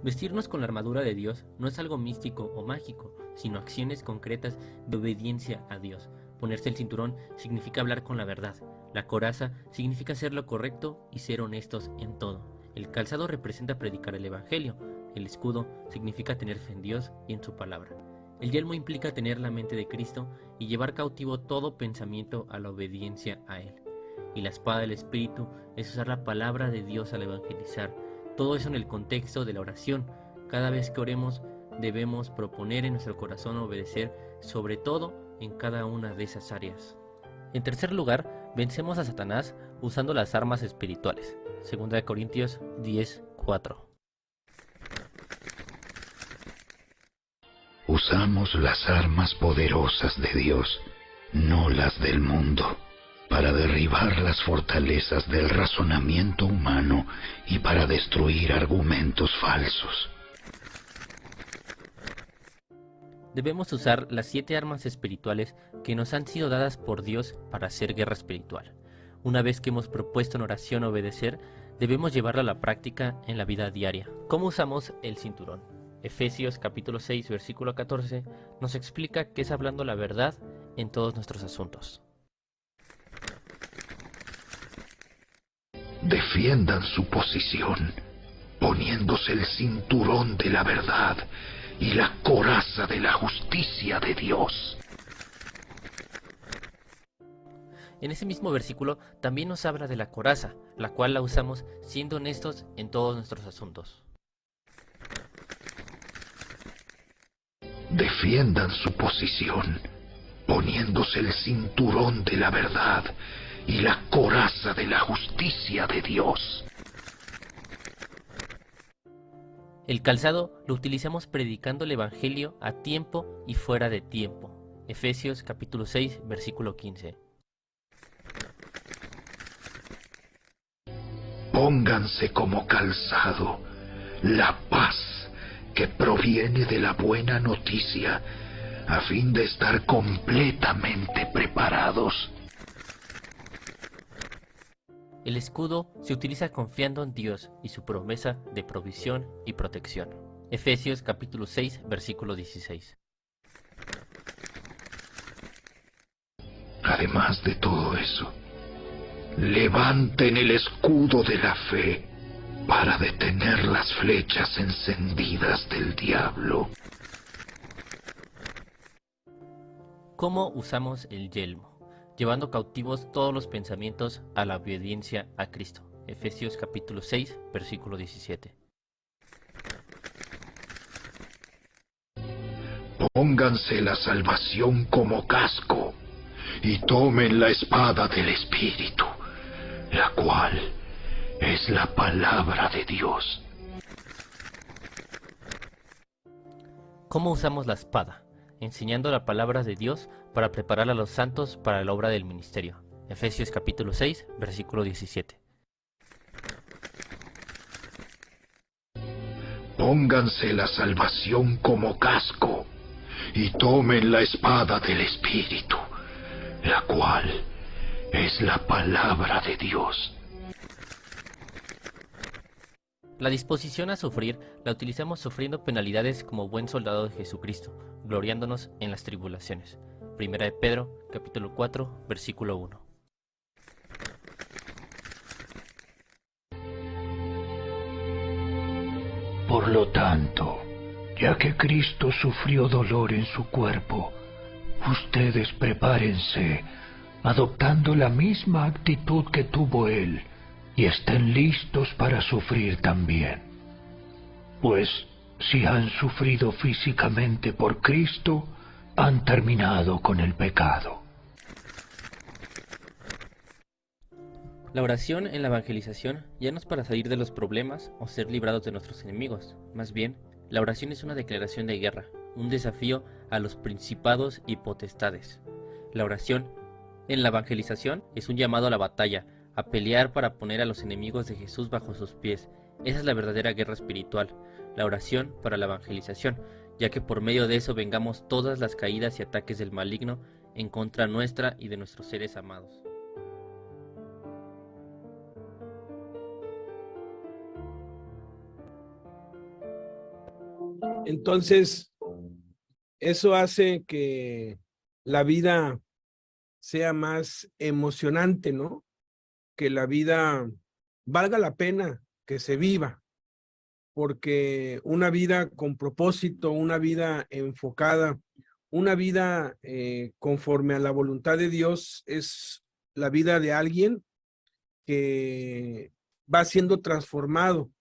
Vestirnos con la armadura de Dios no es algo místico o mágico, sino acciones concretas de obediencia a Dios. Ponerse el cinturón significa hablar con la verdad. La coraza significa hacer lo correcto y ser honestos en todo. El calzado representa predicar el evangelio. El escudo significa tener fe en Dios y en su palabra. El yelmo implica tener la mente de Cristo y llevar cautivo todo pensamiento a la obediencia a Él. Y la espada del Espíritu es usar la palabra de Dios al evangelizar. Todo eso en el contexto de la oración. Cada vez que oremos debemos proponer en nuestro corazón obedecer, sobre todo en cada una de esas áreas. En tercer lugar, vencemos a Satanás usando las armas espirituales. 2 Corintios 10:4. Usamos las armas poderosas de Dios, no las del mundo, para derribar las fortalezas del razonamiento humano y para destruir argumentos falsos. Debemos usar las 7 armas espirituales que nos han sido dadas por Dios para hacer guerra espiritual. Una vez que hemos propuesto en oración obedecer, debemos llevarlo a la práctica en la vida diaria. ¿Cómo usamos el cinturón? Efesios capítulo 6, versículo 14 nos explica que es hablando la verdad en todos nuestros asuntos. Defiendan su posición, poniéndose el cinturón de la verdad y la coraza de la justicia de Dios. En ese mismo versículo también nos habla de la coraza, la cual la usamos siendo honestos en todos nuestros asuntos. Defiendan su posición, poniéndose el cinturón de la verdad y la coraza de la justicia de Dios. El calzado lo utilizamos predicando el evangelio a tiempo y fuera de tiempo. Efesios capítulo 6, versículo 15. Pónganse como calzado la paz que proviene de la buena noticia, a fin de estar completamente preparados. El escudo se utiliza confiando en Dios y su promesa de provisión y protección. Efesios capítulo 6, versículo 16. Además de todo eso, levanten el escudo de la fe para detener las flechas encendidas del diablo. ¿Cómo usamos el yelmo? Llevando cautivos todos los pensamientos a la obediencia a Cristo. Efesios capítulo 6, versículo 17. Pónganse la salvación como casco y tomen la espada del Espíritu, la cual es la palabra de Dios. ¿Cómo usamos la espada? Enseñando la palabra de Dios para preparar a los santos para la obra del ministerio. Efesios capítulo 6, versículo 17. Pónganse la salvación como casco y tomen la espada del Espíritu, la cual es la palabra de Dios. La disposición a sufrir la utilizamos sufriendo penalidades como buen soldado de Jesucristo, gloriándonos en las tribulaciones. Primera de Pedro, capítulo 4, versículo 1. Por lo tanto, ya que Cristo sufrió dolor en su cuerpo, ustedes prepárense, adoptando la misma actitud que tuvo Él, y estén listos para sufrir también. Pues si han sufrido físicamente por Cristo, han terminado con el pecado. La oración en la evangelización ya no es para salir de los problemas o ser librados de nuestros enemigos. Más bien, la oración es una declaración de guerra, un desafío a los principados y potestades. La oración en la evangelización es un llamado a la batalla, a pelear para poner a los enemigos de Jesús bajo sus pies. Esa es la verdadera guerra espiritual, la oración para la evangelización, ya que por medio de eso vengamos todas las caídas y ataques del maligno en contra nuestra y de nuestros seres amados. Entonces, eso hace que la vida sea más emocionante, ¿no? Que la vida valga la pena que se viva, porque una vida con propósito, una vida enfocada, una vida conforme a la voluntad de Dios es la vida de alguien que va siendo transformado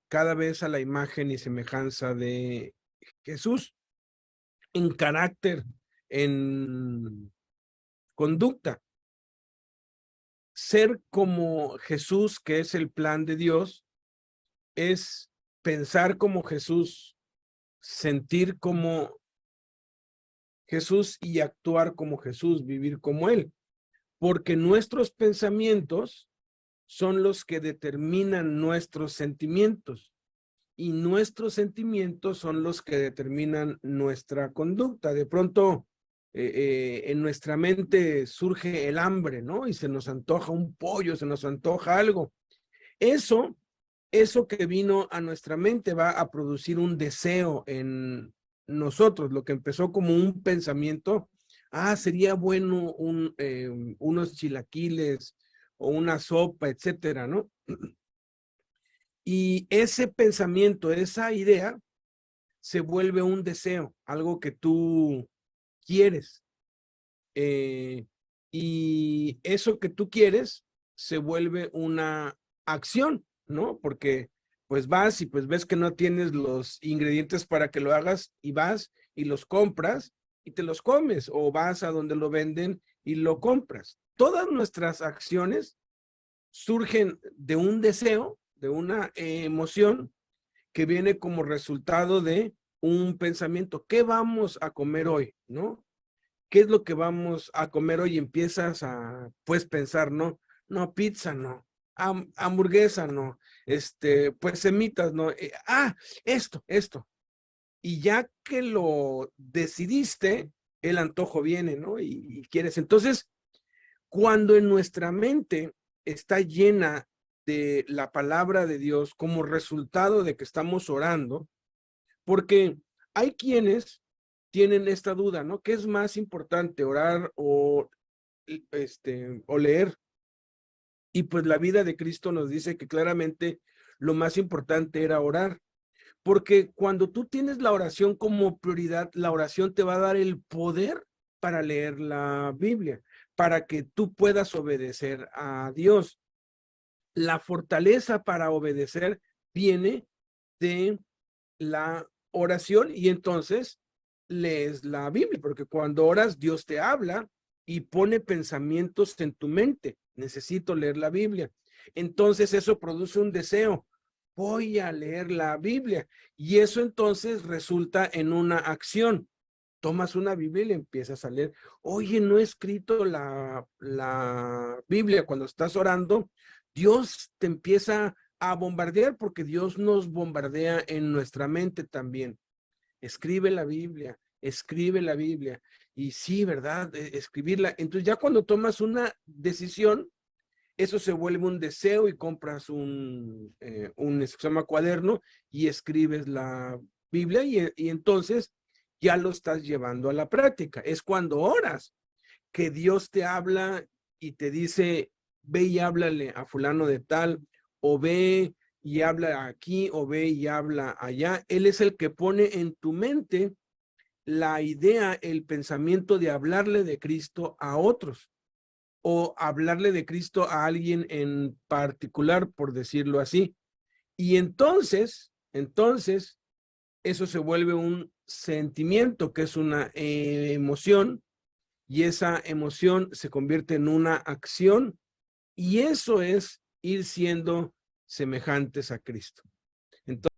cada vez a la imagen y semejanza de Jesús, en carácter, en conducta. Ser como Jesús, que es el plan de Dios, es pensar como Jesús, sentir como Jesús y actuar como Jesús, vivir como Él. Porque nuestros pensamientos son los que determinan nuestros sentimientos y nuestros sentimientos son los que determinan nuestra conducta. De pronto, en nuestra mente surge el hambre, ¿no? Y se nos antoja un pollo, se nos antoja algo. Eso que vino a nuestra mente va a producir un deseo en nosotros, lo que empezó como un pensamiento, sería bueno unos chilaquiles o una sopa, etcétera, ¿no? Y ese pensamiento, esa idea, se vuelve un deseo, algo que tú quieres. Y eso que tú quieres se vuelve una acción, ¿no? Porque pues vas y pues ves que no tienes los ingredientes para que lo hagas y vas y los compras y te los comes, o vas a donde lo venden y lo compras. Todas nuestras acciones surgen de un deseo, de una emoción que viene como resultado de un pensamiento. ¿Qué vamos a comer hoy? ¿No? ¿Qué es lo que vamos a comer hoy? Y empiezas a, pues, pensar, no, pizza, no, hamburguesa, no, pues, semitas, no, esto. Y ya que lo decidiste, el antojo viene, ¿no? Y quieres. Entonces, cuando en nuestra mente está llena de la palabra de Dios como resultado de que estamos orando, porque hay quienes tienen esta duda, ¿no? ¿Qué es más importante, orar o leer? Y pues la vida de Cristo nos dice que claramente lo más importante era orar, porque cuando tú tienes la oración como prioridad, la oración te va a dar el poder para leer la Biblia, para que tú puedas obedecer a Dios. La fortaleza para obedecer viene de la oración y entonces lees la Biblia, porque cuando oras Dios te habla y pone pensamientos en tu mente. Necesito leer la Biblia. Entonces eso produce un deseo. Voy a leer la Biblia y eso entonces resulta en una acción. Tomas una Biblia y le empiezas a leer. Oye, no he escrito la Biblia. Cuando estás orando, Dios te empieza a bombardear porque Dios nos bombardea en nuestra mente también. Escribe la Biblia. Y sí, ¿verdad? Escribirla. Entonces ya cuando tomas una decisión, eso se vuelve un deseo y compras un se llama cuaderno y escribes la Biblia y entonces ya lo estás llevando a la práctica. Es cuando oras que Dios te habla y te dice, ve y háblale a fulano de tal, o ve y habla aquí, o ve y habla allá. Él es el que pone en tu mente la idea, el pensamiento de hablarle de Cristo a otros, o hablarle de Cristo a alguien en particular, por decirlo así. Y entonces, eso se vuelve un sentimiento, que es una emoción, y esa emoción se convierte en una acción, y eso es ir siendo semejantes a Cristo. Entonces,